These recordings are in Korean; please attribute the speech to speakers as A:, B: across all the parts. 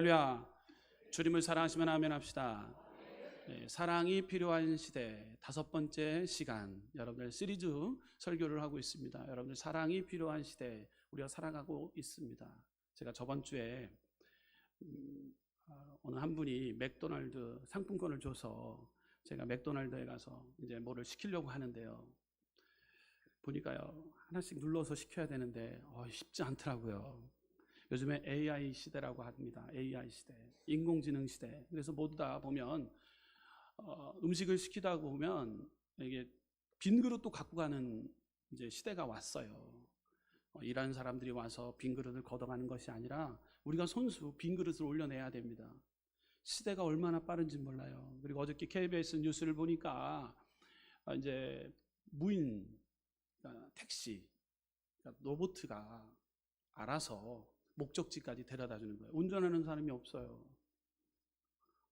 A: 할렐루야. 주님을 사랑하시면 아멘 합시다. 네, 사랑이 필요한 시대 5번째 시간, 여러분들 시리즈 설교를 하고 있습니다. 여러분들 사랑이 필요한 시대 우리가 살아가고 있습니다. 제가 저번 주에 어느 한 분이 맥도날드 상품권을 줘서 제가 맥도날드에 가서 이제 뭐를 시키려고 하는데요. 보니까요, 하나씩 눌러서 시켜야 되는데 쉽지 않더라고요. 요즘에 AI 시대라고 합니다. AI 시대, 인공지능 시대. 그래서 모두 다 보면 음식을 시키다 보면 이게 빈 그릇도 갖고 가는 이제 시대가 왔어요. 일하는 사람들이 와서 빈 그릇을 걷어가는 것이 아니라 우리가 손수 빈 그릇을 올려내야 됩니다. 시대가 얼마나 빠른지 몰라요. 그리고 어저께 KBS 뉴스를 보니까 이제 무인 택시 로봇가 알아서 목적지까지 데려다 주는 거예요. 운전하는 사람이 없어요.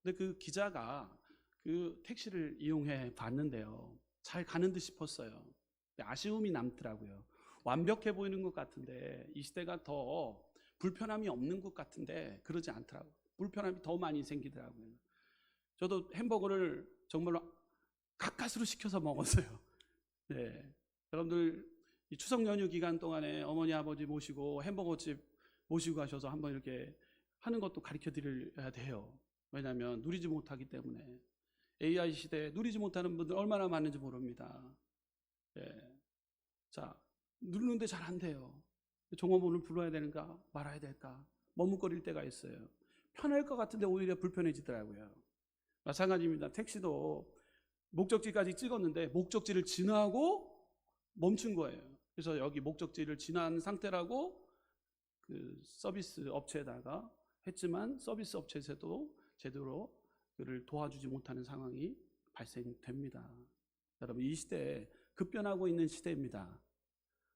A: 근데 그 기자가 그 택시를 이용해 봤는데요, 잘 가는 듯 싶었어요. 근데 아쉬움이 남더라고요. 완벽해 보이는 것 같은데 이 시대가 더 불편함이 없는 것 같은데 그러지 않더라고요. 불편함이 더 많이 생기더라고요. 저도 햄버거를 정말로 가까스로 시켜서 먹었어요. 네. 여러분들 이 추석 연휴 기간 동안에 어머니 아버지 모시고 햄버거집 모시고 가셔서 한번 이렇게 하는 것도 가르쳐 드려야 돼요. 왜냐하면 누리지 못하기 때문에. AI 시대에 누리지 못하는 분들 얼마나 많은지 모릅니다. 예. 자, 누르는데 잘 안 돼요. 종업원을 불러야 되는가 말아야 될까 머뭇거릴 때가 있어요. 편할 것 같은데 오히려 불편해지더라고요. 마찬가지입니다. 택시도 목적지까지 찍었는데 목적지를 지나고 멈춘 거예요. 그래서 여기 목적지를 지난 상태라고 그 서비스 업체에다가 했지만 서비스 업체에서도 제대로 그를 도와주지 못하는 상황이 발생됩니다. 여러분, 이 시대에 급변하고 있는 시대입니다.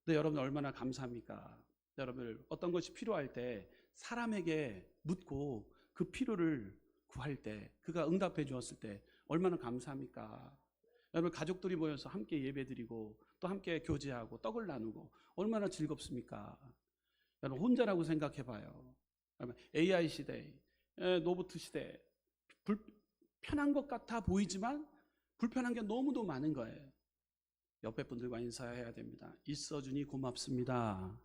A: 근데 여러분 얼마나 감사합니까? 여러분 어떤 것이 필요할 때 사람에게 묻고 그 필요를 구할 때 그가 응답해 주었을 때 얼마나 감사합니까? 여러분 가족들이 모여서 함께 예배드리고 또 함께 교제하고 떡을 나누고 얼마나 즐겁습니까? 여러분 혼자라고 생각해봐요. AI 시대, 로봇 시대, 불편한 것 같아 보이지만 불편한 게 너무도 많은 거예요. 옆에 분들과 인사해야 됩니다. 있어주니 고맙습니다.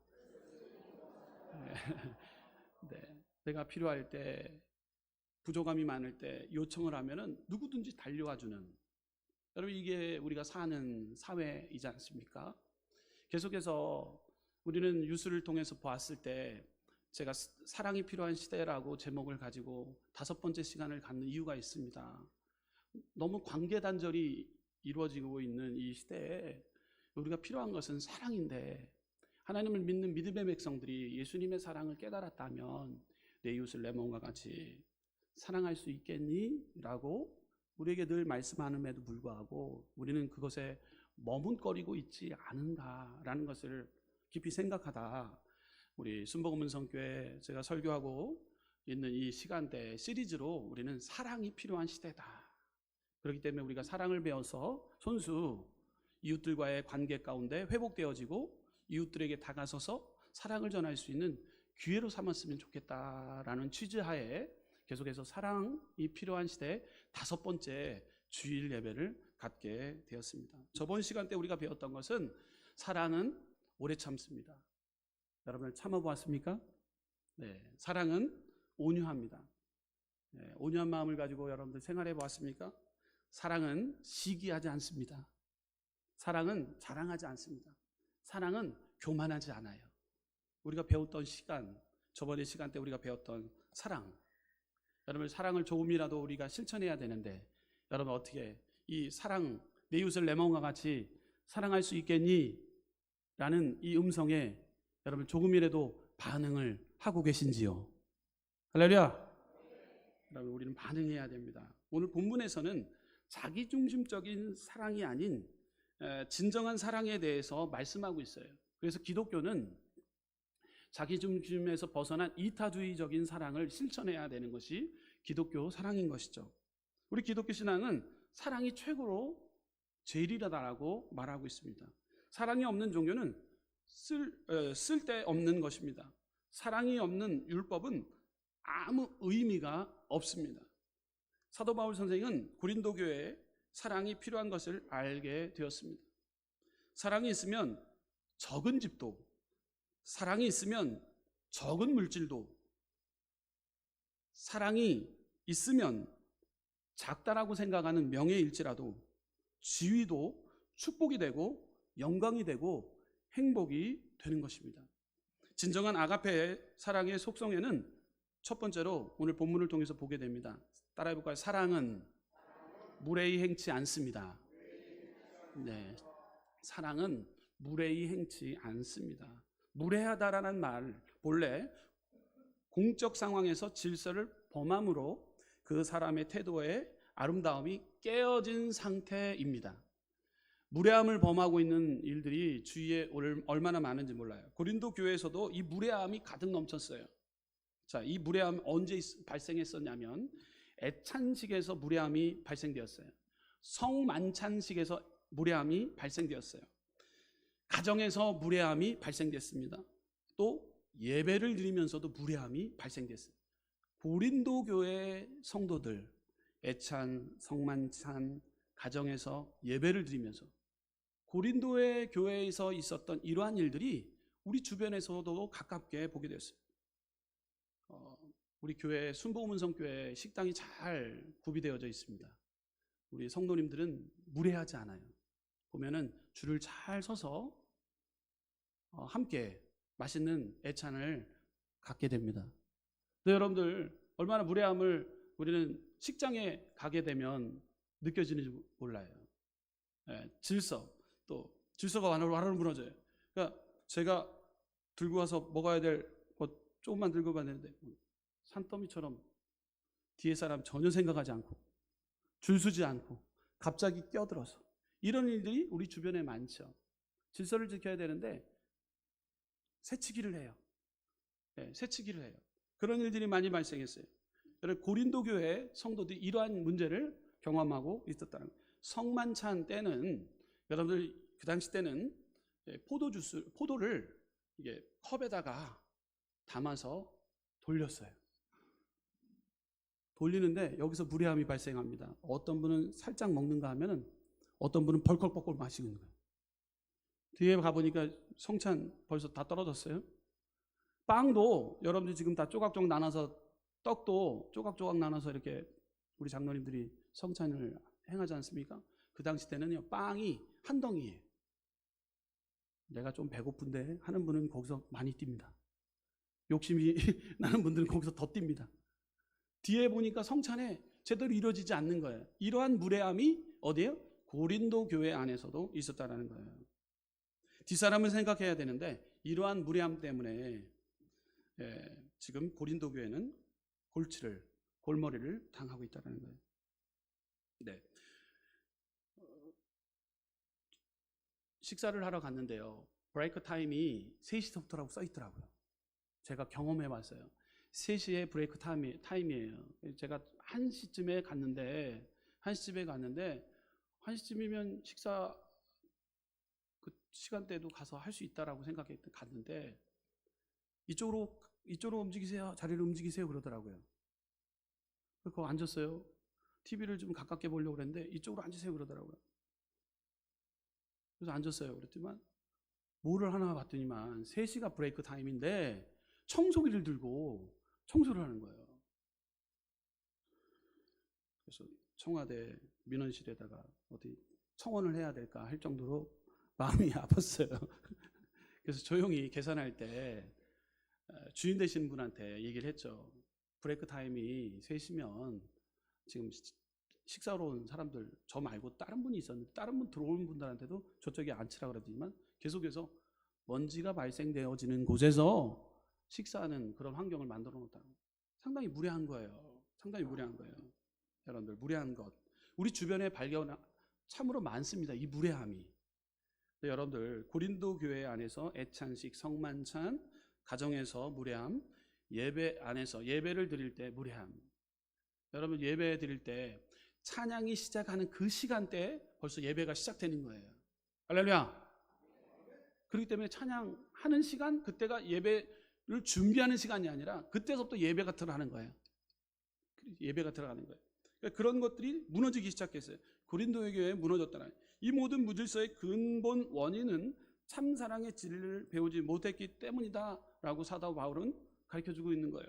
A: 네. 내가 필요할 때, 부족함이 많을 때 요청을 하면은 누구든지 달려와주는, 여러분 이게 우리가 사는 사회이지 않습니까? 계속해서 우리는 뉴스를 통해서 보았을 때 제가 사랑이 필요한 시대라고 제목을 가지고 5번째 시간을 갖는 이유가 있습니다. 너무 관계 단절이 이루어지고 있는 이 시대에 우리가 필요한 것은 사랑인데, 하나님을 믿는 믿음의 백성들이 예수님의 사랑을 깨달았다면 내 이웃을 내 몸과 같이 사랑할 수 있겠니? 라고 우리에게 늘 말씀하는데도 불구하고 우리는 그것에 머뭇거리고 있지 않은가라는 것을 깊이 생각하다 우리 순복음문성교회 제가 설교하고 있는 이 시간대 시리즈로 우리는 사랑이 필요한 시대다. 그렇기 때문에 우리가 사랑을 배워서 손수 이웃들과의 관계 가운데 회복되어지고 이웃들에게 다가서서 사랑을 전할 수 있는 기회로 삼았으면 좋겠다라는 취지하에 계속해서 사랑이 필요한 시대 5번째 주일 예배를 갖게 되었습니다. 저번 시간 때 우리가 배웠던 것은 사랑은 오래 참습니다. 여러분 참아보았습니까? 네, 사랑은 온유합니다. 네, 온유한 마음을 가지고 여러분들 생활해 보았습니까? 사랑은 시기하지 않습니다. 사랑은 자랑하지 않습니다. 사랑은 교만하지 않아요. 우리가 배웠던 시간, 저번에 시간 때 우리가 배웠던 사랑, 여러분 사랑을 조금이라도 우리가 실천해야 되는데 여러분 어떻게 이 사랑, 내 이웃을 내 마음과 같이 사랑할 수 있겠니? 라는 이 음성에 여러분 조금이라도 반응을 하고 계신지요? 할렐루야! 여러분 우리는 반응해야 됩니다. 오늘 본문에서는 자기중심적인 사랑이 아닌 진정한 사랑에 대해서 말씀하고 있어요. 그래서 기독교는 자기중심에서 벗어난 이타주의적인 사랑을 실천해야 되는 것이 기독교 사랑인 것이죠. 우리 기독교 신앙은 사랑이 최고로 제일이다라고 말하고 있습니다. 사랑이 없는 종교는 쓸데없는 것입니다. 사랑이 없는 율법은 아무 의미가 없습니다. 사도 바울 선생은 고린도 교회에 사랑이 필요한 것을 알게 되었습니다. 사랑이 있으면 적은 집도, 사랑이 있으면 적은 물질도, 사랑이 있으면 작다라고 생각하는 명예일지라도 지위도 축복이 되고 영광이 되고 행복이 되는 것입니다. 진정한 아가페의 사랑의 속성에는 첫 번째로 오늘 본문을 통해서 보게 됩니다. 따라해볼까요? 사랑은 무례히 행치 않습니다. 네, 사랑은 무례히 행치 않습니다. 무례하다라는 말, 본래 공적 상황에서 질서를 범함으로 그 사람의 태도의 아름다움이 깨어진 상태입니다. 무례함을 범하고 있는 일들이 주위에 얼마나 많은지 몰라요. 고린도 교회에서도 이 무례함이 가득 넘쳤어요. 자, 이 무례함이 언제 발생했었냐면 애찬식에서 무례함이 발생되었어요. 성만찬식에서 무례함이 발생되었어요. 가정에서 무례함이 발생됐습니다. 또 예배를 드리면서도 무례함이 발생됐어요. 고린도 교회 성도들 애찬, 성만찬, 가정에서 예배를 드리면서 고린도의 교회에서 있었던 이러한 일들이 우리 주변에서도 가깝게 보게 되었습니다. 우리 교회 순복음은성교회 식당이 잘 구비되어져 있습니다. 우리 성도님들은 무례하지 않아요. 보면은 줄을 잘 서서 함께 맛있는 애찬을 갖게 됩니다. 근데 여러분들 얼마나 무례함을 우리는 식장에 가게 되면 느껴지는지 몰라요. 질서, 또 질서가 완화로 무너져요. 그러니까 제가 들고 와서 먹어야 될 것 조금만 들고 가는데 산더미처럼 뒤에 사람 전혀 생각하지 않고 줄 서지 않고 갑자기 껴들어서 이런 일들이 우리 주변에 많죠. 질서를 지켜야 되는데 새치기를 해요. 새치기를 해요. 그런 일들이 많이 발생했어요. 고린도 교회 성도들이 이러한 문제를 경험하고 있었다는 거예요. 성만찬 때는 여러분들 그 당시 때는 포도를 이게 컵에다가 담아서 돌렸어요. 돌리는데 여기서 무례함이 발생합니다. 어떤 분은 살짝 먹는가 하면은 어떤 분은 벌컥벌컥 마시는 거예요. 뒤에 가보니까 성찬 벌써 다 떨어졌어요. 빵도 여러분들 지금 다 조각조각 나눠서 떡도 조각조각 나눠서 이렇게 우리 장로님들이 성찬을 행하지 않습니까? 그 당시 때는요, 빵이 한 덩이에요. 내가 좀 배고픈데 하는 분은 거기서 많이 뜁니다. 욕심이 나는 분들은 거기서 더 뜁니다. 뒤에 보니까 성찬에 제대로 이루어지지 않는 거예요. 이러한 무례함이 어디에요? 고린도 교회 안에서도 있었다는 거예요. 뒷사람을 생각해야 되는데 이러한 무례함 때문에 지금 고린도 교회는 골머리를 당하고 있다는 거예요. 네. 식사를 하러 갔는데요. 브레이크 타임이 3시부터라고 써 있더라고요. 제가 경험해 봤어요. 3시에 브레이크 타임이에요. 제가 1시쯤에 갔는데 1시쯤이면 식사 그 시간대도 가서 할 수 있다라고 생각했는데 갔는데 이쪽으로 움직이세요. 자리를 움직이세요. 그러더라고요. 그래서 앉았어요. TV를 좀 가깝게 보려고 그랬는데 이쪽으로 앉으세요. 그러더라고요. 그래서 앉았어요. 그랬더니만 뭐를 하나 봤더니만 3시가 브레이크 타임인데 청소기를 들고 청소를 하는 거예요. 그래서 청와대 민원실에다가 어디 청원을 해야 될까 할 정도로 마음이 아팠어요. 그래서 조용히 계산할 때 주인 되시는 분한테 얘기를 했죠. 브레이크 타임이 3시면 지금 식사로 온 사람들 저 말고 다른 분이 있었는데 다른 분 들어온 분들한테도 저쪽에 앉히라 그러더니만 계속해서 먼지가 발생되어지는 곳에서 식사하는 그런 환경을 만들어 놓았다는 거예요. 상당히 무례한 거예요. 상당히 무례한 거예요. 여러분들 무례한 것 우리 주변에 발견 참으로 많습니다. 이 무례함이. 여러분들 고린도 교회 안에서 애찬식, 성만찬, 가정에서 무례함, 예배 안에서 예배를 드릴 때 무례함. 여러분 예배 드릴 때 찬양이 시작하는 그 시간대에 벌써 예배가 시작되는 거예요. 할렐루야. 그렇기 때문에 찬양하는 시간 그때가 예배 준비하는 시간이 아니라 그때서부터 예배가 들어가는 거예요. 예배가 들어가는 거예요. 그러니까 그런 것들이 무너지기 시작했어요. 고린도 교회에 무너졌다는, 이 모든 무질서의 근본 원인은 참사랑의 진리를 배우지 못했기 때문이다라고 사도 바울은 가르쳐주고 있는 거예요.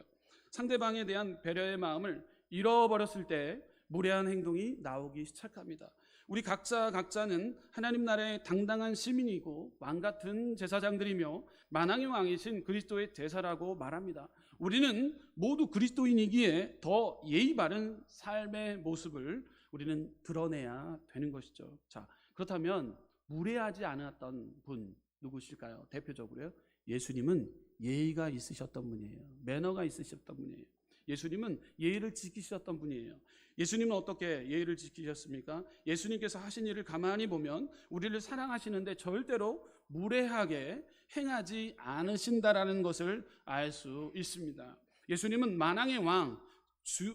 A: 상대방에 대한 배려의 마음을 잃어버렸을 때 무례한 행동이 나오기 시작합니다. 우리 각자는 하나님 나라의 당당한 시민이고 왕같은 제사장들이며 만왕의 왕이신 그리스도의 제사라고 말합니다. 우리는 모두 그리스도인이기에 더 예의 바른 삶의 모습을 우리는 드러내야 되는 것이죠. 자, 그렇다면 무례하지 않았던 분 누구실까요? 대표적으로요, 예수님은 예의가 있으셨던 분이에요. 매너가 있으셨던 분이에요. 예수님은 예의를 지키셨던 분이에요. 예수님은 어떻게 예의를 지키셨습니까? 예수님께서 하신 일을 가만히 보면 우리를 사랑하시는데 절대로 무례하게 행하지 않으신다라는 것을 알 수 있습니다. 예수님은 만왕의 왕,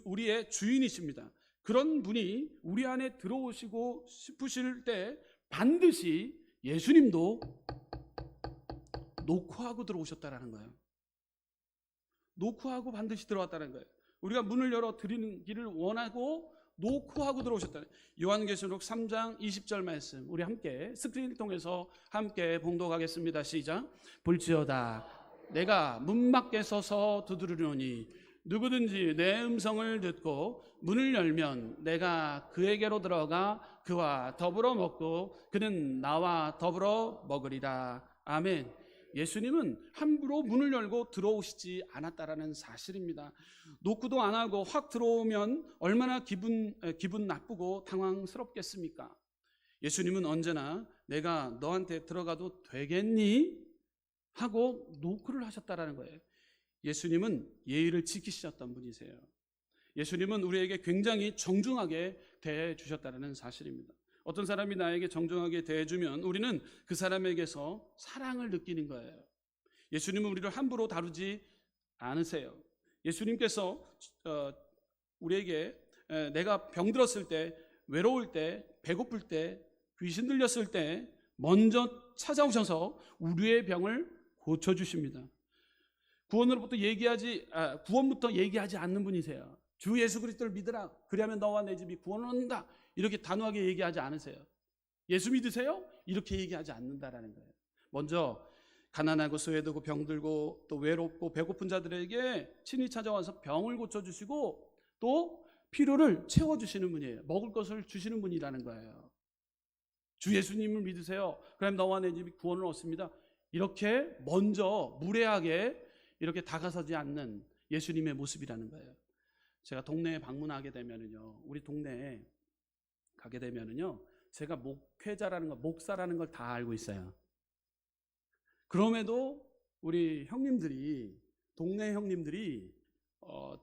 A: 우리의 주인이십니다. 그런 분이 우리 안에 들어오시고 싶으실 때 반드시 예수님도 노크하고 들어오셨다라는 거예요. 노크하고 반드시 들어왔다는 거예요. 우리가 문을 열어 드리는 길을 원하고 노크하고 들어오셨다는, 요한계시록 3장 20절 말씀 우리 함께 스크린을 통해서 함께 봉독하겠습니다. 시작. 볼지어다 내가 문 밖에 서서 두드리노니 누구든지 내 음성을 듣고 문을 열면 내가 그에게로 들어가 그와 더불어 먹고 그는 나와 더불어 먹으리라. 아멘. 예수님은 함부로 문을 열고 들어오시지 않았다라는 사실입니다. 노크도 안 하고 확 들어오면 얼마나 기분 나쁘고 당황스럽겠습니까? 예수님은 언제나 내가 너한테 들어가도 되겠니? 하고 노크를 하셨다라는 거예요. 예수님은 예의를 지키셨던 분이세요. 예수님은 우리에게 굉장히 정중하게 대해 주셨다는 사실입니다. 어떤 사람이 나에게 정중하게 대해주면 우리는 그 사람에게서 사랑을 느끼는 거예요. 예수님은 우리를 함부로 다루지 않으세요. 예수님께서 우리에게 내가 병들었을 때, 외로울 때, 배고플 때, 귀신 들렸을 때 먼저 찾아오셔서 우리의 병을 고쳐주십니다. 구원부터 얘기하지 않는 분이세요. 주 예수 그리스도를 믿으라. 그리하면 너와 내 집이 구원을 얻는다. 이렇게 단호하게 얘기하지 않으세요. 예수 믿으세요? 이렇게 얘기하지 않는다라는 거예요. 먼저 가난하고 소외되고 병들고 또 외롭고 배고픈 자들에게 친히 찾아와서 병을 고쳐주시고 또 필요를 채워주시는 분이에요. 먹을 것을 주시는 분이라는 거예요. 주 예수님을 믿으세요. 그럼 너와 내 집이 구원을 얻습니다. 이렇게 먼저 무례하게 이렇게 다가서지 않는 예수님의 모습이라는 거예요. 제가 동네에 방문하게 되면은요, 우리 동네에 가게 되면은요, 제가 목회자라는 거, 목사라는 걸 다 알고 있어요. 그럼에도 우리 형님들이, 동네 형님들이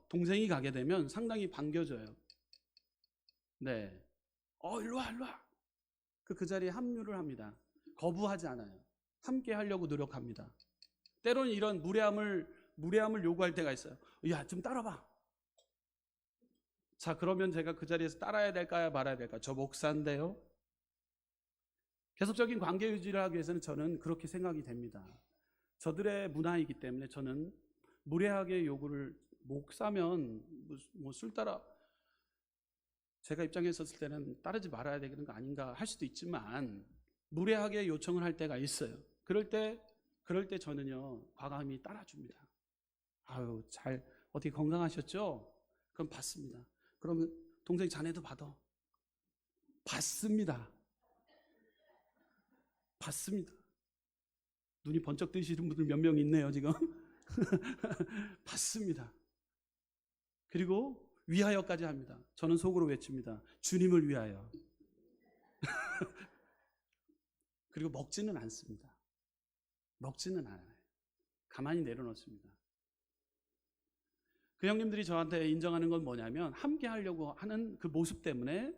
A: 동생이 가게 되면 상당히 반겨줘요. 네, 일로 와, 일로 와. 그 자리에 합류를 합니다. 거부하지 않아요. 함께 하려고 노력합니다. 때로는 이런 무례함을 요구할 때가 있어요. 야, 좀 따라봐. 자, 그러면 제가 그 자리에서 따라야 될까요? 말아야 될까요? 저 목사인데요. 계속적인 관계 유지를 하기 위해서는 저는 그렇게 생각이 됩니다. 저들의 문화이기 때문에 저는 무례하게 요구를, 목사면 뭐 술 따라, 제가 입장에 있었을 때는 따르지 말아야 되는 거 아닌가 할 수도 있지만 무례하게 요청을 할 때가 있어요. 그럴 때 저는요, 과감히 따라줍니다. 아유, 어떻게 건강하셨죠? 그럼 받습니다. 그러면 동생 자네도 받아. 받습니다. 눈이 번쩍 뜨시는 분들 몇 명 있네요, 지금. 받습니다. 그리고 위하여까지 합니다. 저는 속으로 외칩니다. 주님을 위하여. 그리고 먹지는 않습니다. 먹지는 않아요. 가만히 내려놓습니다. 그 형님들이 저한테 인정하는 건 뭐냐면, 함께 하려고 하는 그 모습 때문에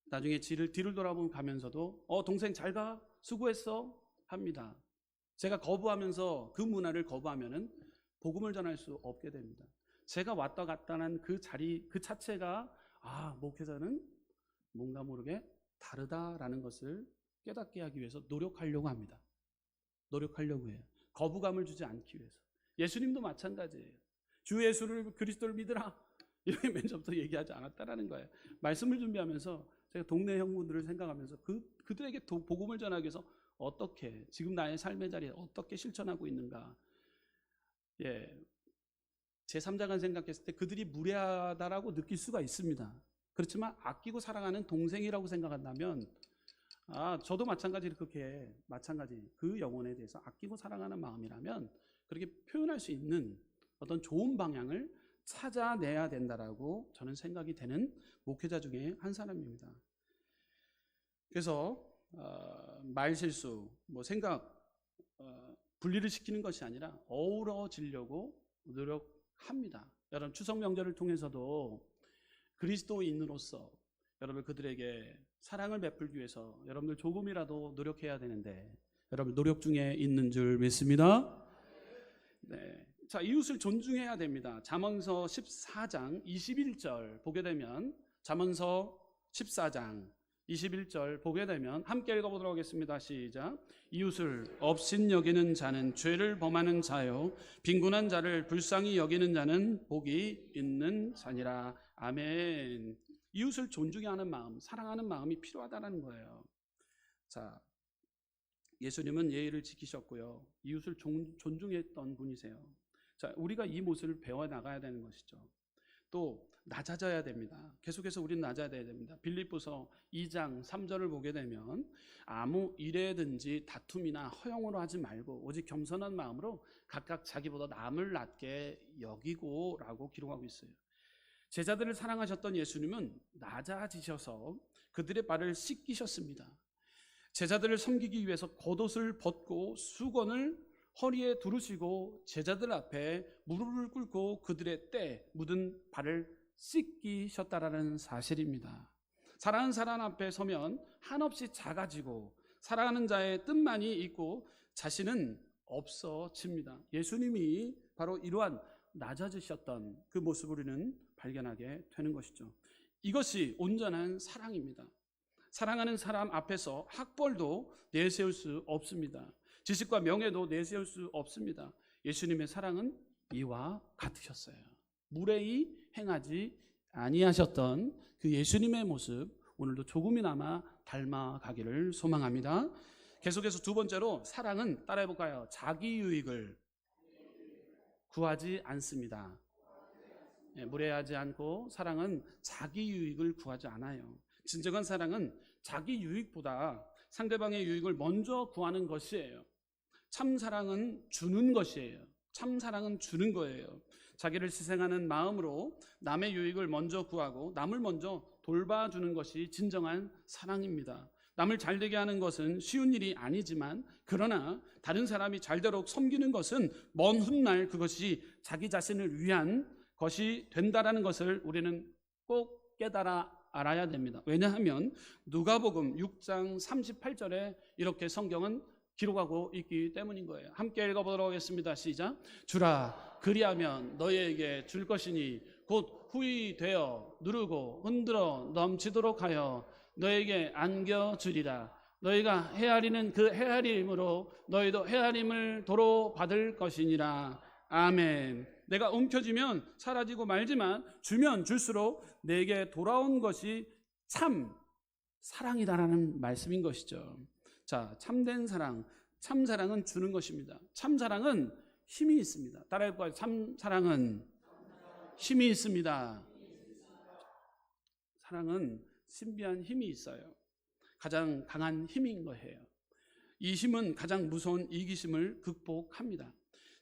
A: 나중에 뒤를 돌아보면 가면서도 동생 잘 가, 수고했어 합니다. 제가 거부하면서 그 문화를 거부하면은 복음을 전할 수 없게 됩니다. 제가 왔다 갔다 하는 그 자리 그 자체가 목회자는 뭔가 모르게 다르다라는 것을 깨닫게 하기 위해서 노력하려고 합니다. 노력하려고 해요. 거부감을 주지 않기 위해서. 예수님도 마찬가지예요. 주 예수를 그리스도를 믿으라 이렇게 맨 처음부터 얘기하지 않았다라는 거예요. 말씀을 준비하면서 제가 동네 형분들을 생각하면서 그들에게 복음을 전하기 위해서 어떻게 지금 나의 삶의 자리에 어떻게 실천하고 있는가. 예, 제3자가 생각했을 때 그들이 무례하다라고 느낄 수가 있습니다. 그렇지만 아끼고 사랑하는 동생이라고 생각한다면 저도 마찬가지로 그렇게 마찬가지 그 영혼에 대해서 아끼고 사랑하는 마음이라면 그렇게 표현할 수 있는 어떤 좋은 방향을 찾아내야 된다라고 저는 생각이 되는 목회자 중에 한 사람입니다. 그래서 말실수, 생각 분리를 시키는 것이 아니라 어우러지려고 노력합니다. 여러분 추석 명절을 통해서도 그리스도인으로서 여러분 그들에게 사랑을 베풀기 위해서 여러분들 조금이라도 노력해야 되는데 여러분 노력 중에 있는 줄 믿습니다. 네. 자, 이웃을 존중해야 됩니다. 잠언서 14장 21절 보게 되면 잠언서 14장 21절 보게 되면 함께 읽어보도록 하겠습니다. 시작. 이웃을 업신여기는 자는 죄를 범하는 자요 빈곤한 자를 불쌍히 여기는 자는 복이 있는 자니라. 아멘. 이웃을 존중하는 마음, 사랑하는 마음이 필요하다는 거예요. 자, 예수님은 예의를 지키셨고요. 이웃을 존중했던 분이세요. 자, 우리가 이 모습을 배워나가야 되는 것이죠. 또 낮아져야 됩니다. 계속해서 우리는 낮아야 됩니다. 빌립보서 2장 3절을 보게 되면 아무 일에든지 다툼이나 허영으로 하지 말고 오직 겸손한 마음으로 각각 자기보다 남을 낮게 여기고 라고 기록하고 있어요. 제자들을 사랑하셨던 예수님은 낮아지셔서 그들의 발을 씻기셨습니다. 제자들을 섬기기 위해서 겉옷을 벗고 수건을 허리에 두르시고 제자들 앞에 무릎을 꿇고 그들의 때 묻은 발을 씻기셨다라는 사실입니다. 사랑하는 사람 앞에 서면 한없이 작아지고 사랑하는 자의 뜻만이 있고 자신은 없어집니다. 예수님이 바로 이러한 낮아지셨던 그 모습을 우리는 발견하게 되는 것이죠. 이것이 온전한 사랑입니다. 사랑하는 사람 앞에서 학벌도 내세울 수 없습니다. 지식과 명예도 내세울 수 없습니다. 예수님의 사랑은 이와 같으셨어요. 무례히 행하지 아니하셨던 그 예수님의 모습 오늘도 조금이나마 닮아가기를 소망합니다. 계속해서 두 번째로 사랑은 따라해볼까요? 자기 유익을 구하지 않습니다. 무례하지 않고 사랑은 자기 유익을 구하지 않아요. 진정한 사랑은 자기 유익보다 상대방의 유익을 먼저 구하는 것이에요. 참 사랑은 주는 것이에요. 참 사랑은 주는 거예요. 자기를 희생하는 마음으로 남의 유익을 먼저 구하고 남을 먼저 돌봐주는 것이 진정한 사랑입니다. 남을 잘되게 하는 것은 쉬운 일이 아니지만 그러나 다른 사람이 잘되도록 섬기는 것은 먼 훗날 그것이 자기 자신을 위한 것이 된다라는 것을 우리는 꼭 깨달아 알아야 됩니다. 왜냐하면 누가복음 6장 38절에 이렇게 성경은 기록하고 있기 때문인 거예요. 함께 읽어보도록 하겠습니다. 시작. 주라 그리하면 너희에게 줄 것이니 곧 후히 되어 누르고 흔들어 넘치도록 하여 너에게 안겨주리라. 너희가 헤아리는 그 헤아림으로 너희도 헤아림을 도로 받을 것이니라. 아멘. 내가 움켜쥐면 사라지고 말지만 주면 줄수록 내게 돌아온 것이 참 사랑이다라는 말씀인 것이죠. 자, 참된 사랑, 참 사랑은 주는 것입니다. 참 사랑은 힘이 있습니다. 따라해볼까요? 참 사랑은 힘이 있습니다. 사랑은 신비한 힘이 있어요. 가장 강한 힘인 거예요. 이 힘은 가장 무서운 이기심을 극복합니다.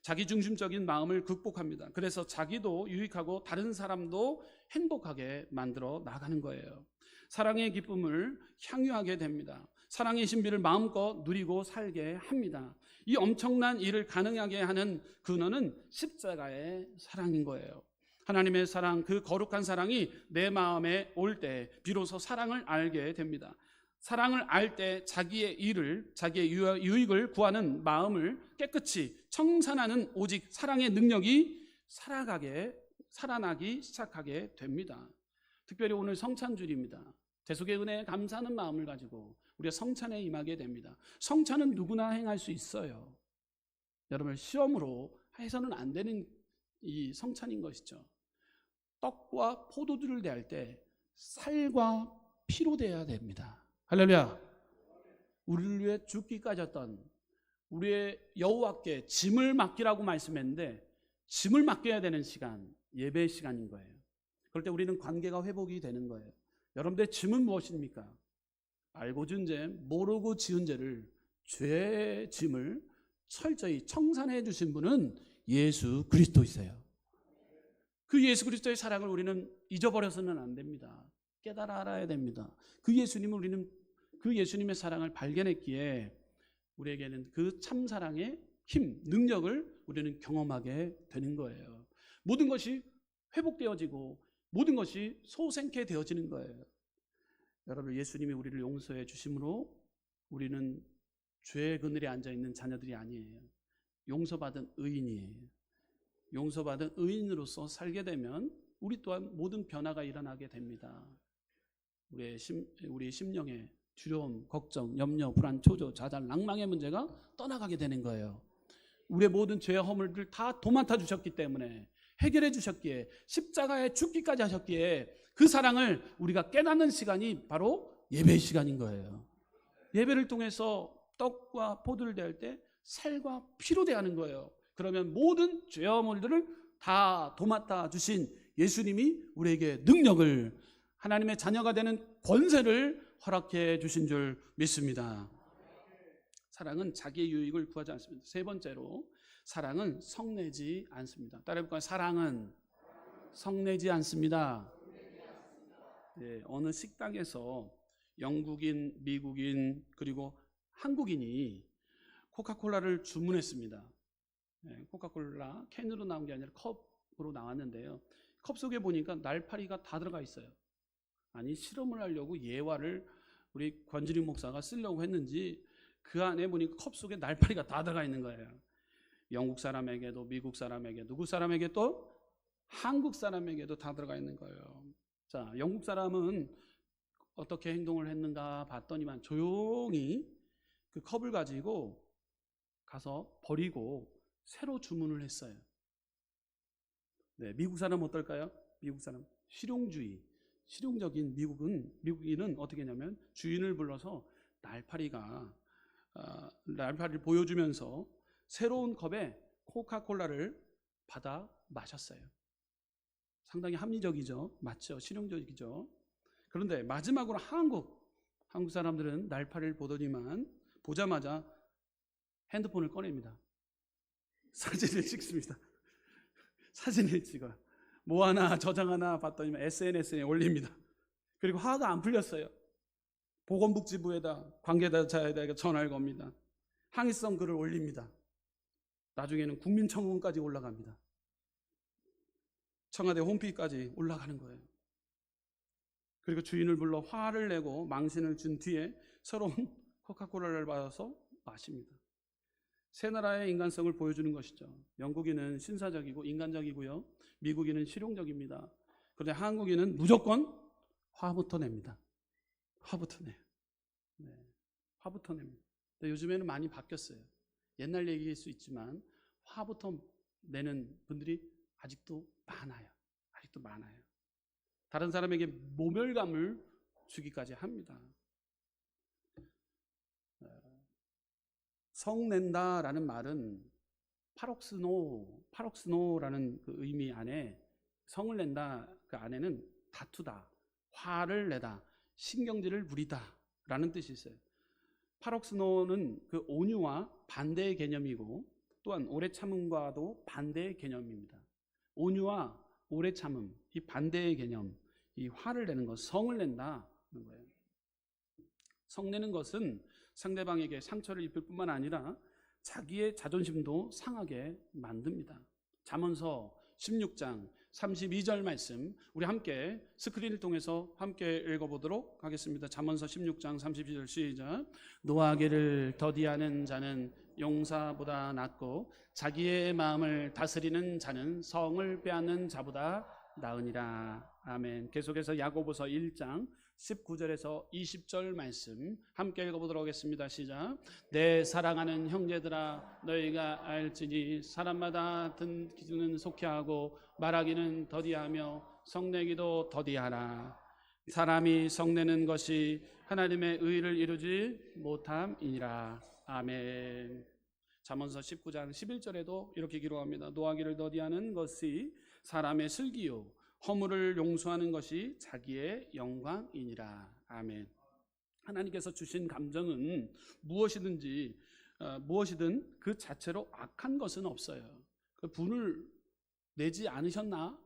A: 자기중심적인 마음을 극복합니다. 그래서 자기도 유익하고 다른 사람도 행복하게 만들어 나가는 거예요. 사랑의 기쁨을 향유하게 됩니다. 사랑의 신비를 마음껏 누리고 살게 합니다. 이 엄청난 일을 가능하게 하는 근원은 십자가의 사랑인 거예요. 하나님의 사랑, 그 거룩한 사랑이 내 마음에 올 때 비로소 사랑을 알게 됩니다. 사랑을 알 때 자기의 일을, 자기의 유익을 구하는 마음을 깨끗이 청산하는 오직 사랑의 능력이 살아나기 시작하게 됩니다. 특별히 오늘 성찬주일입니다. 대속의 은혜에 감사하는 마음을 가지고 우리가 성찬에 임하게 됩니다. 성찬은 누구나 행할 수 있어요. 여러분 시험으로 해서는 안 되는 이 성찬인 것이죠. 떡과 포도주를 대할 때 살과 피로 대해야 됩니다. 할렐루야. 우리를 위해 죽기까지 했던 우리의 여호와께 짐을 맡기라고 말씀했는데, 짐을 맡겨야 되는 시간, 예배의 시간인 거예요. 그럴 때 우리는 관계가 회복이 되는 거예요. 여러분들의 짐은 무엇입니까? 알고 지은 죄, 모르고 지은 죄를, 죄의 짐을 철저히 청산해 주신 분은 예수 그리스도이세요. 그 예수 그리스도의 사랑을 우리는 잊어버려서는 안 됩니다. 깨달아 알아야 됩니다. 그 예수님의 사랑을 발견했기에 우리에게는 그 참사랑의 힘, 능력을 우리는 경험하게 되는 거예요. 모든 것이 회복되어지고 모든 것이 소생케 되어지는 거예요. 여러분, 예수님이 우리를 용서해 주심으로 우리는 죄의 그늘에 앉아있는 자녀들이 아니에요. 용서받은 의인이에요. 용서받은 의인으로서 살게 되면 우리 또한 모든 변화가 일어나게 됩니다. 우리의 심령의 두려움, 걱정, 염려, 불안, 초조, 좌절, 낭망의 문제가 떠나가게 되는 거예요. 우리의 모든 죄와 허물들 다 도맡아 주셨기 때문에, 해결해 주셨기에, 십자가에 죽기까지 하셨기에 그 사랑을 우리가 깨닫는 시간이 바로 예배의 시간인 거예요. 예배를 통해서 떡과 포도를 대할 때 살과 피로 대하는 거예요. 그러면 모든 죄와 허물들을 다 도맡아 주신 예수님이 우리에게 능력을, 하나님의 자녀가 되는 권세를 허락해 주신 줄 믿습니다. 사랑은 자기의 유익을 구하지 않습니다. 세 번째로, 사랑은 성내지 않습니다. 따라해볼까요? 사랑은 성내지 않습니다. 네, 어느 식당에서 영국인, 미국인, 그리고 한국인이 코카콜라를 주문했습니다. 네, 코카콜라 캔으로 나온 게 아니라 컵으로 나왔는데요. 컵 속에 보니까 날파리가 다 들어가 있어요. 아니, 실험을 하려고 예화를 우리 권진익 목사가 쓰려고 했는지 그 안에 보니까 컵 속에 날파리가 다 들어가 있는 거예요. 영국 사람에게도, 미국 사람에게, 누구 사람에게, 또 한국 사람에게도 다 들어가 있는 거예요. 자, 영국 사람은 어떻게 행동을 했는가 봤더니만 조용히 그 컵을 가지고 가서 버리고 새로 주문을 했어요. 네, 미국 사람은 어떨까요? 미국 사람 실용주의, 실용적인 미국인은 어떻게 했냐면 주인을 불러서 날파리를 보여주면서 새로운 컵에 코카콜라를 받아 마셨어요. 상당히 합리적이죠. 맞죠? 실용적이죠. 그런데 마지막으로 한국 사람들은 날파리를 보자마자 핸드폰을 꺼냅니다. 사진을 찍습니다. 사진을 찍어요. 뭐 하나 저장하나 봤더니 SNS에 올립니다. 그리고 화가 안 풀렸어요. 보건복지부에다, 관계자에다 전화를 겁니다. 항의성 글을 올립니다. 나중에는 국민청원까지 올라갑니다. 청와대 홈페이지까지 올라가는 거예요. 그리고 주인을 불러 화를 내고 망신을 준 뒤에 새로운 코카콜라를 받아서 마십니다. 세 나라의 인간성을 보여주는 것이죠. 영국인은 신사적이고 인간적이고요, 미국인은 실용적입니다. 그런데 한국인은 무조건 화부터 냅니다. 화부터 내요. 네, 화부터 냅니다. 근데 요즘에는 많이 바뀌었어요. 옛날 얘기일 수 있지만 화부터 내는 분들이 아직도 많아요. 다른 사람에게 모멸감을 주기까지 합니다. 성낸다라는 말은 파록스노라는 그 의미 안에, 성을 낸다 그 안에는 다투다, 화를 내다, 신경질을 부리다 라는 뜻이 있어요. 파록스노는 그 온유와 반대의 개념이고, 또한 오래 참음과도 반대의 개념입니다. 온유와 오래 참음, 이 반대의 개념, 이 화를 내는 것, 성을 낸다는 거예요. 성내는 것은 상대방에게 상처를 입힐 뿐만 아니라 자기의 자존심도 상하게 만듭니다. 잠언서 16장 32절 말씀, 우리 함께 스크린을 통해서 함께 읽어보도록 하겠습니다. 잠언서 16장 32절 시작. 노하기를 더디하는 자는 용사보다 낫고 자기의 마음을 다스리는 자는 성을 빼앗는 자보다 나으니라. 아멘. 계속해서 야고보서 1장 19절에서 20절 말씀 함께 읽어보도록 하겠습니다. 시작. 내 사랑하는 형제들아, 너희가 알지니 사람마다 듣기는 속히하고 말하기는 더디하며 성내기도 더디하라. 사람이 성내는 것이 하나님의 의를 이루지 못함이니라. 아멘. 잠언서 19장 11절에도 이렇게 기록합니다. 노하기를 더디하는 것이 사람의 슬기요 허물을 용서하는 것이 자기의 영광이니라. 아멘. 하나님께서 주신 감정은 무엇이든 그 자체로 악한 것은 없어요. 그 분을 내지 않으셨나?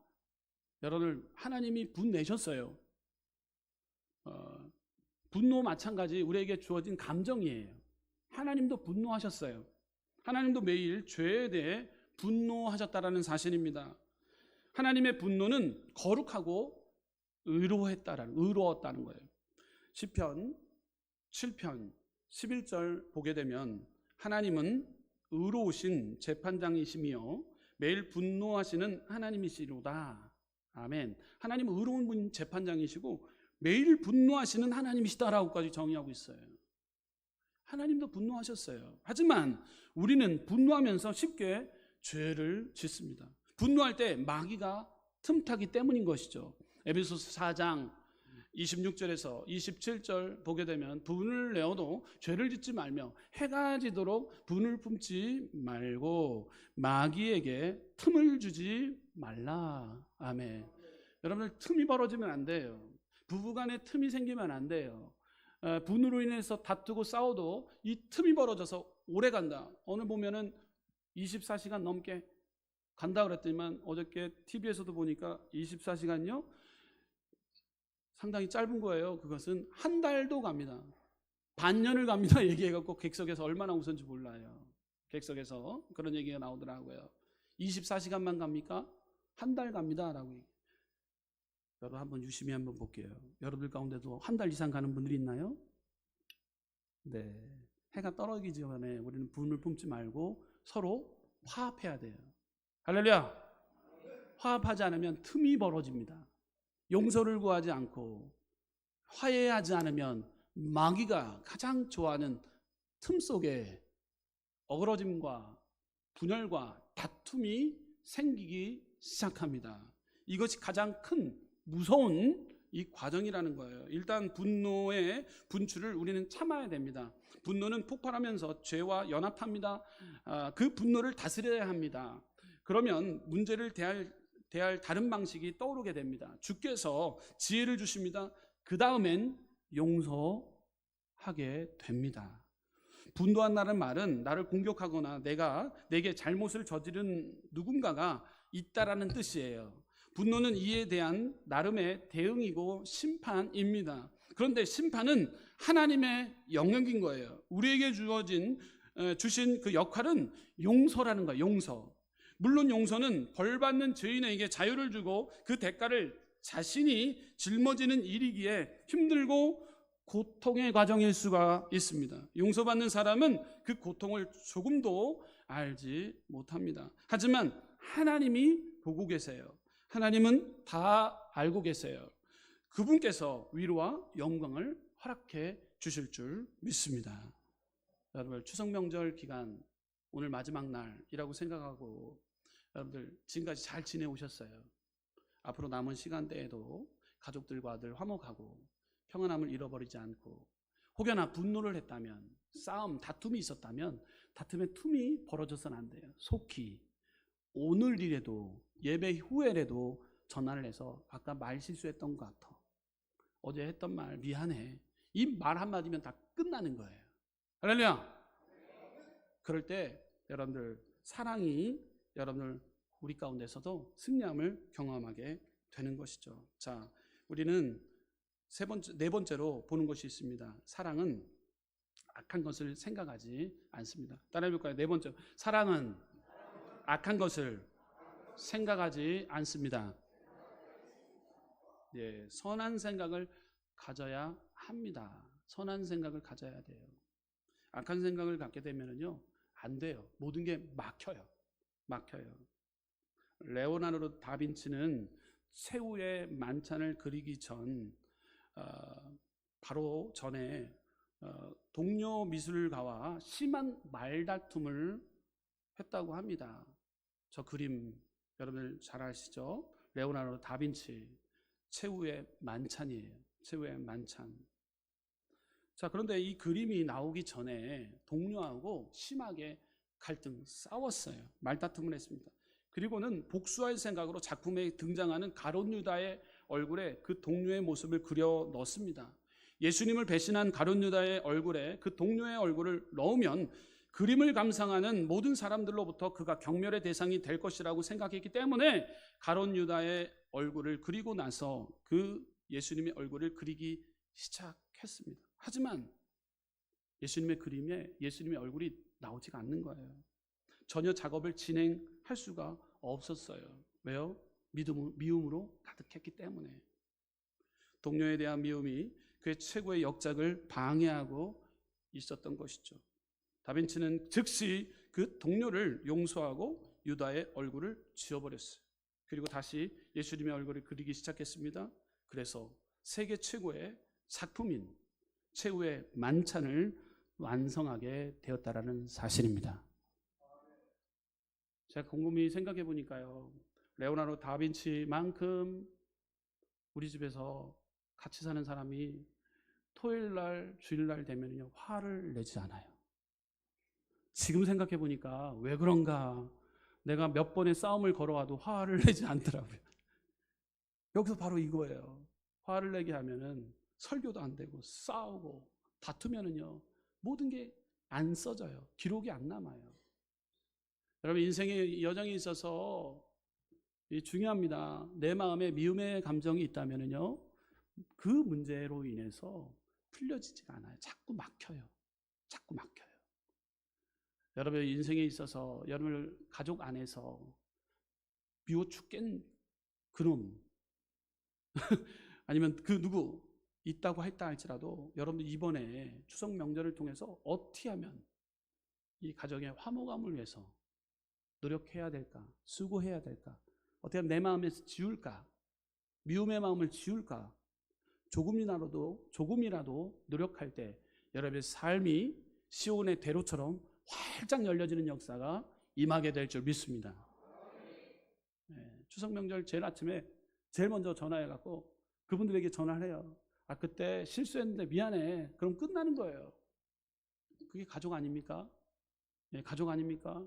A: 여러분, 하나님이 분 내셨어요. 분노 마찬가지 우리에게 주어진 감정이에요. 하나님도 분노하셨어요. 하나님도 매일 죄에 대해 분노하셨다라는 사실입니다. 하나님의 분노는 거룩하고 의로웠다는 거예요. 시편 7편 11절 보게 되면 하나님은 의로우신 재판장이시며 매일 분노하시는 하나님이시로다. 아멘. 하나님은 의로운 분 재판장이시고 매일 분노하시는 하나님이시다라고까지 정의하고 있어요. 하나님도 분노하셨어요. 하지만 우리는 분노하면서 쉽게 죄를 짓습니다. 분노할 때 마귀가 틈타기 때문인 것이죠. 에베소서 4장 26절에서 27절 보게 되면 분을 내어도 죄를 짓지 말며 해가 지도록 분을 품지 말고 마귀에게 틈을 주지 말라. 아멘. 여러분들, 틈이 벌어지면 안 돼요. 부부간에 틈이 생기면 안 돼요. 분으로 인해서 다투고 싸워도 이 틈이 벌어져서 오래 간다. 오늘 보면은 24시간 넘게 간다 그랬더니만 어저께 TV에서도 보니까 24시간요? 상당히 짧은 거예요. 그것은 한 달도 갑니다. 반년을 갑니다. 얘기해갖고 객석에서 얼마나 웃었는지 몰라요. 객석에서 그런 얘기가 나오더라고요. 24시간만 갑니까? 한 달 갑니다. 라고 얘기해요. 여러분 한번 유심히 한번 볼게요. 여러분들 가운데도 한 달 이상 가는 분들이 있나요? 네. 해가 떨어지기 전에 우리는 분을 품지 말고 서로 화합해야 돼요. 할렐루야. 화합하지 않으면 틈이 벌어집니다. 용서를 구하지 않고 화해하지 않으면 마귀가 가장 좋아하는 틈 속에 어그러짐과 분열과 다툼이 생기기 시작합니다. 이것이 가장 큰 무서운 이 과정이라는 거예요. 일단 분노의 분출을 우리는 참아야 됩니다. 분노는 폭발하면서 죄와 연합합니다. 그 분노를 다스려야 합니다. 그러면 문제를 대할 다른 방식이 떠오르게 됩니다. 주께서 지혜를 주십니다. 그 다음엔 용서하게 됩니다. 분노한다는 말은 나를 공격하거나 내게 잘못을 저지른 누군가가 있다라는 뜻이에요. 분노는 이에 대한 나름의 대응이고 심판입니다. 그런데 심판은 하나님의 영역인 거예요. 우리에게 주신 그 역할은 용서라는 거예요. 용서. 물론 용서는 벌받는 죄인에게 자유를 주고 그 대가를 자신이 짊어지는 일이기에 힘들고 고통의 과정일 수가 있습니다. 용서받는 사람은 그 고통을 조금도 알지 못합니다. 하지만 하나님이 보고 계세요. 하나님은 다 알고 계세요. 그분께서 위로와 영광을 허락해 주실 줄 믿습니다. 여러분, 추석 명절 기간 오늘 마지막 날이라고 생각하고 여러분들 지금까지 잘 지내오셨어요. 앞으로 남은 시간대에도 가족들과 늘 화목하고 평안함을 잃어버리지 않고 혹여나 분노를 했다면 싸움, 다툼이 있었다면 다툼의 틈이 벌어져서는 안 돼요. 속히 오늘 일에도 예배 후에라도 전화를 해서 아까 말 실수했던 것 같아. 어제 했던 말 미안해. 이 말 한마디면 다 끝나는 거예요. 할렐루야. 그럴 때 여러분들 사랑이 여러분들 우리 가운데서도 승리함을 경험하게 되는 것이죠. 자, 우리는 네 번째로 보는 것이 있습니다. 사랑은 악한 것을 생각하지 않습니다. 따라해볼까요? 네 번째, 사랑은 악한 것을 생각하지 않습니다. 예, 선한 생각을 가져야 합니다. 선한 생각을 가져야 돼요. 악한 생각을 갖게 되면은요, 안 돼요. 모든 게 막혀요. 레오나르도 다빈치는 최후의 만찬을 그리기 전 바로 전에 동료 미술가와 심한 말다툼을 했다고 합니다. 저 그림 여러분들 잘 아시죠? 레오나르도 다빈치 최후의 만찬이에요. 최후의 만찬. 자, 그런데 이 그림이 나오기 전에 동료하고 심하게 싸웠어요. 말다툼을 했습니다. 그리고는 복수할 생각으로 작품에 등장하는 가룟 유다의 얼굴에 그 동료의 모습을 그려 넣습니다. 예수님을 배신한 가룟 유다의 얼굴에 그 동료의 얼굴을 넣으면 그림을 감상하는 모든 사람들로부터 그가 경멸의 대상이 될 것이라고 생각했기 때문에 가룟 유다의 얼굴을 그리고 나서 그 예수님의 얼굴을 그리기 시작했습니다. 하지만 예수님의 그림에 예수님의 얼굴이 나오지가 않는 거예요. 전혀 작업을 진행할 수가 없었어요. 왜요? 미움으로 가득했기 때문에. 동료에 대한 미움이 그의 최고의 역작을 방해하고 있었던 것이죠. 다빈치는 즉시 그 동료를 용서하고 유다의 얼굴을 지워버렸어요. 그리고 다시 예수님의 얼굴을 그리기 시작했습니다. 그래서 세계 최고의 작품인 최후의 만찬을 완성하게 되었다라는 사실입니다. 제가 곰곰이 생각해 보니까요, 레오나르도 다빈치만큼 우리 집에서 같이 사는 사람이 토요일날 주일날 되면요 화를 내지 않아요. 지금 생각해 보니까 왜 그런가, 내가 몇 번의 싸움을 걸어와도 화를 내지 않더라고요. 여기서 바로 이거예요. 화를 내게 하면은 설교도 안 되고 싸우고 다투면은요 모든 게 안 써져요. 기록이 안 남아요. 여러분, 인생의 여정에 있어서 중요합니다. 내 마음에 미움의 감정이 있다면은요 그 문제로 인해서 풀려지지가 않아요. 자꾸 막혀요. 자꾸 막혀요. 여러분 인생에 있어서 여러분 가족 안에서 미워 죽겠는 그놈 아니면 그 누구 있다고 했다 할지라도 여러분들 이번에 추석 명절을 통해서 어떻게 하면 이 가정의 화목함을 위해서 노력해야 될까, 수고해야 될까, 어떻게 하면 내 마음에서 지울까, 미움의 마음을 지울까, 조금이라도 노력할 때 여러분의 삶이 시온의 대로처럼 활짝 열려지는 역사가 임하게 될 줄 믿습니다. 추석 명절 제일 아침에 제일 먼저 전화해갖고 그분들에게 전화를 해요. 아, 그때 실수했는데 미안해. 그럼 끝나는 거예요. 그게 가족 아닙니까? 가족 아닙니까?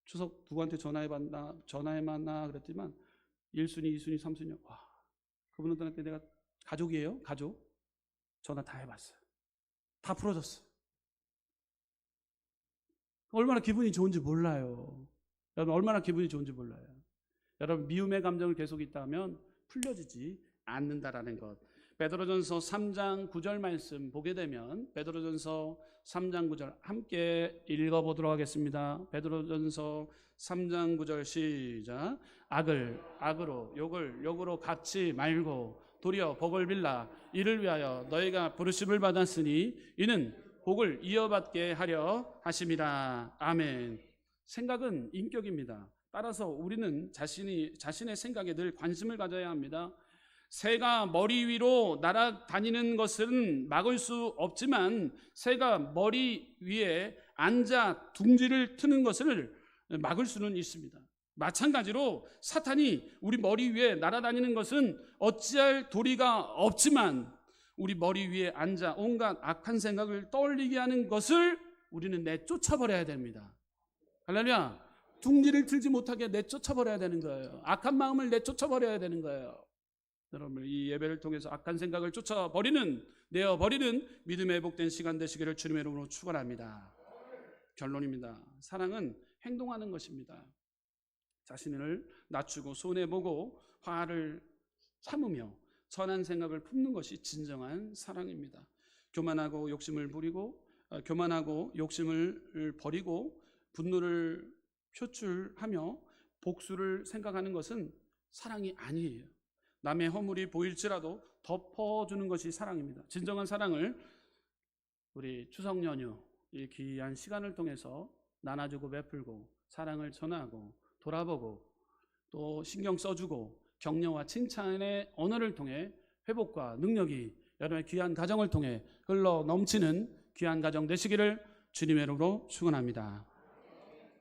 A: 추석 누구한테 전화해봤나 그랬지만 1순위, 2순위, 3순위. 와, 그분들한테 내가 가족이에요? 가족? 전화 다 해봤어요. 다 풀어졌어요. 얼마나 기분이 좋은지 몰라요. 여러분 얼마나 기분이 좋은지 몰라요. 여러분 미움의 감정을 계속 있다면 풀려지지 않는다라는 것. 베드로전서 3장 9절 말씀 보게 되면 베드로전서 3장 9절 함께 읽어보도록 하겠습니다. 베드로전서 3장 9절 시작. 악을 악으로 욕을 욕으로 갚지 말고 도리어 복을 빌라. 이를 위하여 너희가 부르심을 받았으니 이는 복을 이어받게 하려 하심이라. 아멘. 생각은 인격입니다. 따라서 우리는 자신의 생각에 늘 관심을 가져야 합니다. 새가 머리 위로 날아다니는 것은 막을 수 없지만 새가 머리 위에 앉아 둥지를 트는 것을 막을 수는 있습니다. 마찬가지로 사탄이 우리 머리 위에 날아다니는 것은 어찌할 도리가 없지만 우리 머리 위에 앉아 온갖 악한 생각을 떠올리게 하는 것을 우리는 내쫓아버려야 됩니다. 할렐루야. 둥지를 틀지 못하게 내쫓아버려야 되는 거예요. 악한 마음을 내쫓아버려야 되는 거예요. 여러분 이 예배를 통해서 악한 생각을 내어버리는 믿음의 회복된 시간 되시기를 주님의 이름으로 축원합니다. 결론입니다. 사랑은 행동하는 것입니다. 자신을 낮추고 손해보고 화를 참으며 선한 생각을 품는 것이 진정한 사랑입니다. 교만하고 욕심을 버리고 분노를 표출하며 복수를 생각하는 것은 사랑이 아니에요. 남의 허물이 보일지라도 덮어주는 것이 사랑입니다. 진정한 사랑을 우리 추석 연휴 이 귀한 시간을 통해서 나눠주고 베풀고 사랑을 전하고 돌아보고 또 신경 써주고 격려와 칭찬의 언어를 통해 회복과 능력이 여러분의 귀한 가정을 통해 흘러 넘치는 귀한 가정 되시기를 주님의 이름으로 축원합니다.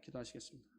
A: 기도하시겠습니다.